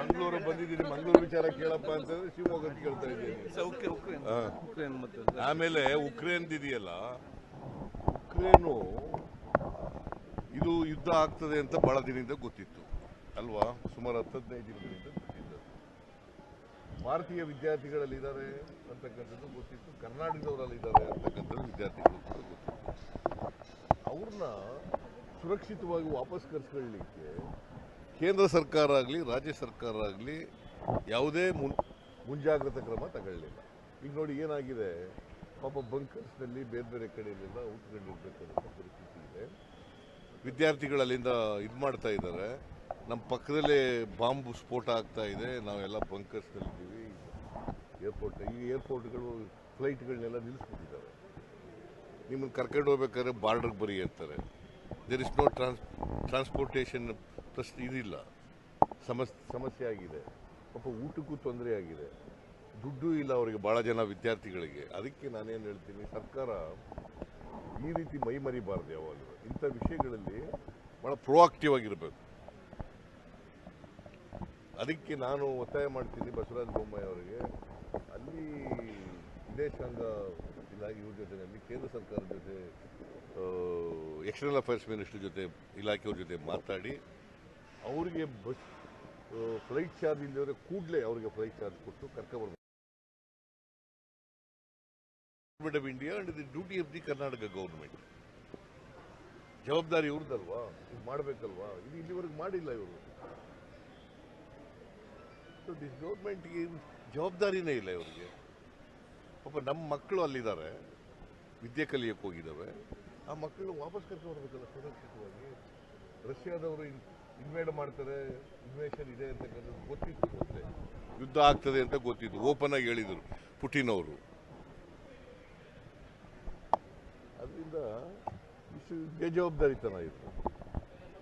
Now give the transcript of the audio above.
ಮಂಗಳೂರು ಬಂದಿದ್ದೀನಿ, ಮಂಗಳೂರು ವಿಚಾರ ಕೇಳಪ್ಪ ಅಂತಂದ್ರೆ ಶಿವಮೊಗ್ಗ ಕೇಳ್ತಾ ಇದ್ದೀನಿ. ಆಮೇಲೆ ಉಕ್ರೇನ್ ಇದೆಯಲ್ಲ, ಉಕ್ರೇನು ಇದು ಯುದ್ಧ ಆಗ್ತದೆ ಅಂತ ಬಹಳ ದಿನದಿಂದ ಗೊತ್ತಿತ್ತು ಅಲ್ವಾ, ಸುಮಾರು 15 ದಿನದಿಂದ ಗೊತ್ತಿತ್ತು. ಭಾರತೀಯ ವಿದ್ಯಾರ್ಥಿಗಳಲ್ಲಿ ಇದ್ದಾರೆ ಅಂತಕ್ಕಂಥದ್ದು ಗೊತ್ತಿತ್ತು, ಕರ್ನಾಟಕದವರಲ್ಲಿ ಇದ್ದಾರೆ ಅಂತಕ್ಕಂಥದ್ದು ವಿದ್ಯಾರ್ಥಿಗಳು ಕೂಡ ಗೊತ್ತಿತ್ತು. ಅವ್ರನ್ನ ಸುರಕ್ಷಿತವಾಗಿ ವಾಪಸ್ ಕರೆಸ್ಕೊಳ್ಳಲಿಕ್ಕೆ ಕೇಂದ್ರ ಸರ್ಕಾರ ಆಗಲಿ ರಾಜ್ಯ ಸರ್ಕಾರ ಆಗಲಿ ಯಾವುದೇ ಮುಂಜಾಗ್ರತಾ ಕ್ರಮ ತಗೊಳ್ಳಿಲ್ಲ. ಈಗ ನೋಡಿ ಏನಾಗಿದೆ, ಪಾಪ ಬಂಕರ್ಸ್ನಲ್ಲಿ ಬೇರೆ ಬೇರೆ ಕಡೆಯಲ್ಲೆಲ್ಲ ಉಟ್ಕೊಂಡಿರ್ಬೇಕಂತ ಪರಿಸ್ಥಿತಿ ಇದೆ. ವಿದ್ಯಾರ್ಥಿಗಳು ಅಲ್ಲಿಂದ ಇದು ಮಾಡ್ತಾ ಇದ್ದಾರೆ. ನಮ್ಮ ಪಕ್ಕದಲ್ಲೇ ಬಾಂಬ್ ಸ್ಫೋಟ ಆಗ್ತಾ ಇದೆ, ನಾವೆಲ್ಲ ಬಂಕರ್ಸ್ನಲ್ಲಿದ್ದೀವಿ. ಏರ್ಪೋರ್ಟ್ಗಳು ಫ್ಲೈಟ್ಗಳನ್ನೆಲ್ಲ ನಿಲ್ಲಿಸ್ಬಿಟ್ಟಿದ್ದಾರೆ. ನಿಮ್ಮನ್ನು ಕರ್ಕೊಂಡು ಹೋಗ್ಬೇಕಾದ್ರೆ ಬಾರ್ಡರ್ಗೆ ಬರೀ ಇರ್ತಾರೆ. ದೇರ್ ಇಸ್ ನೋ ಟ್ರಾನ್ಸ್ಪೋರ್ಟೇಷನ್ ಪ್ರಶ್ನೆ ಇದಿಲ್ಲ, ಸಮಸ್ಯೆ ಆಗಿದೆ. ಪಾಪ ಊಟಕ್ಕೂ ತೊಂದರೆ ಆಗಿದೆ, ದುಡ್ಡು ಇಲ್ಲ ಅವರಿಗೆ, ಭಾಳ ಜನ ವಿದ್ಯಾರ್ಥಿಗಳಿಗೆ. ಅದಕ್ಕೆ ನಾನೇನು ಹೇಳ್ತೀನಿ, ಸರ್ಕಾರ ಈ ರೀತಿ ಮೈ ಮರಿಬಾರ್ದು. ಯಾವಾಗಲೂ ಇಂಥ ವಿಷಯಗಳಲ್ಲಿ ಭಾಳ ಪ್ರೊಆಕ್ಟಿವ್ ಆಗಿರಬೇಕು. ಅದಕ್ಕೆ ನಾನು ಒತ್ತಾಯ ಮಾಡ್ತೀನಿ ಬಸವರಾಜ ಬೊಮ್ಮಾಯಿ ಅವರಿಗೆ, ಅಲ್ಲಿ ವಿದೇಶಾಂಗ ಇಲಾಖೆ ಇವ್ರ ಜೊತೆಯಲ್ಲಿ ಕೇಂದ್ರ ಸರ್ಕಾರದ ಜೊತೆ, ಎಕ್ಸ್ಟರ್ನಲ್ ಅಫೇರ್ಸ್ ಮಿನಿಸ್ಟರ್ ಜೊತೆ, ಇಲಾಖೆಯವ್ರ ಜೊತೆ ಮಾತಾಡಿ ಅವರಿಗೆ ಫ್ಲೈಟ್ ಚಾರ್ಜ್ ಇಲ್ಲದವರೆ ಕೂಡಲೇ ಅವರಿಗೆ ಫ್ಲೈಟ್ ಚಾರ್ಜ್ ಕೊಟ್ಟು ಕರ್ಕೊಬರ್ಬೇಕು. Government of India and the duty of the Karnataka government. ಜವಾಬ್ದಾರಿ ಇವ್ರದಲ್ವಾ, ಇದು ಮಾಡಬೇಕಲ್ವಾ, ಇದು ಇಲ್ಲಿವರೆಗೆ ಮಾಡಿಲ್ಲ ಇವರು. ಸೊ ದಿಸ್ ಗೌರ್ಮೆಂಟ್ಗೆ ಜವಾಬ್ದಾರಿನೇ ಇಲ್ಲ ಇವರಿಗೆ. ಪಾಪ ನಮ್ಮ ಮಕ್ಕಳು ಅಲ್ಲಿದ್ದಾರೆ, ವಿದ್ಯೆ ಕಲಿಯಕ್ಕೆ ಹೋಗಿದ್ದಾವೆ. ಆ ಮಕ್ಕಳು ವಾಪಸ್ ಕರ್ಕೊಂಡ್ಬರ್ಬೇಕಲ್ಲ ಸುರಕ್ಷಿತವಾಗಿ. ರಷ್ಯಾದವರು ಇನ್ವೇಡ್ ಮಾಡ್ತಾರೆ, ಇನ್ವೇಷನ್ ಇದೆ ಅಂತಕ್ಕಂಥದ್ದು ಗೊತ್ತಿತ್ತು, ಮೊದಲೇ ಯುದ್ಧ ಆಗ್ತದೆ ಅಂತ ಗೊತ್ತಿತ್ತು, ಓಪನ್ ಆಗಿ ಹೇಳಿದರು ಪುಟಿನ್ ಅವರು. ಅದರಿಂದ ಇಷ್ಟು ಬೇಜವಾಬ್ದಾರಿತನ ಇತ್ತು.